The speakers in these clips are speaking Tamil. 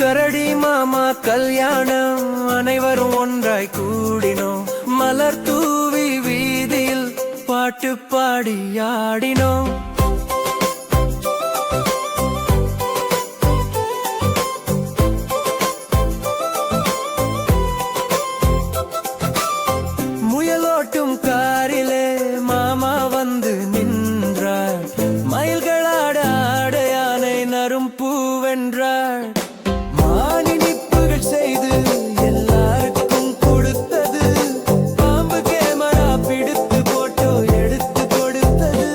கரடி மாமா கல்யாணம் அனைவரும் ஒன்றாய் கூடினோம். மலர் தூவி வீதியில் பாட்டு பாடி ஆடினோம். முயலோட்டும் காரிலே மாமா வந்து நின்றார். மயில்களாட ஆட யானை நரும் பூவென்றார். மானினிப்புகள் செய்து எல்லாருக்கும் கொடுத்தது. பாம்பு கேமரா பிடித்து போட்டோ எடுத்து கொடுத்தது.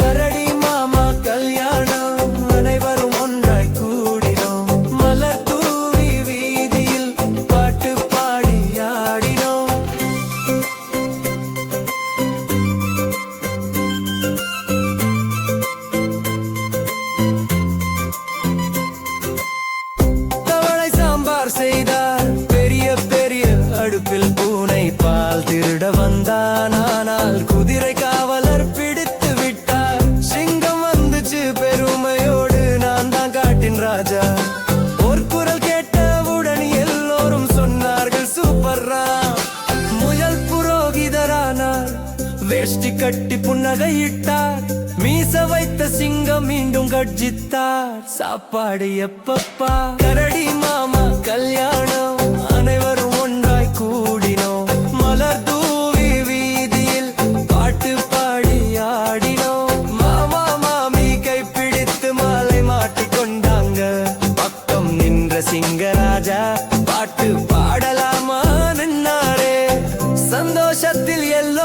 கரடி மாமா கல்யாணம் அனைவரும் ஒன்றாய் கூடினோம். மலர் தூவி வீதியில் பாட்டு பாடி ஆடினோம். செய்தார் பெரிய பெரிய அடுப்பில் பூனை பால் திருட வந்தான். ஆனால் குதிரை காவலர் பிடித்து விட்டார். சிங்கம் வந்துச்சு பெருமையோடு, நான் தான் காட்டின் ராஜா. ஒரு குரல் கேட்டவுடன் எல்லோரும் சொன்னார்கள் சூப்பர்ரா. முயல் புரோகிதரானார். வேஷ்டி கட்டி புன்னகையிட்டார். மீச வைத்த சிங்கம் மீண்டும் கர்ஜித்தார். சாப்பாடு எப்பப்பா? கரடி மாமா கல்யாணம் அனைவரும் ஒன்றாய் கூடினோம். மலர் தூவி வீதியில் பாட்டு பாடி ஆடினோம். மாமா மாமி கைப்பிடித்து மாலை மாட்டிக்கொண்டாங்க. பக்கம் நின்ற சிங்கராஜா பாட்டு பாடலாமா நின்னாரே. சந்தோஷத்தில் எல்லோ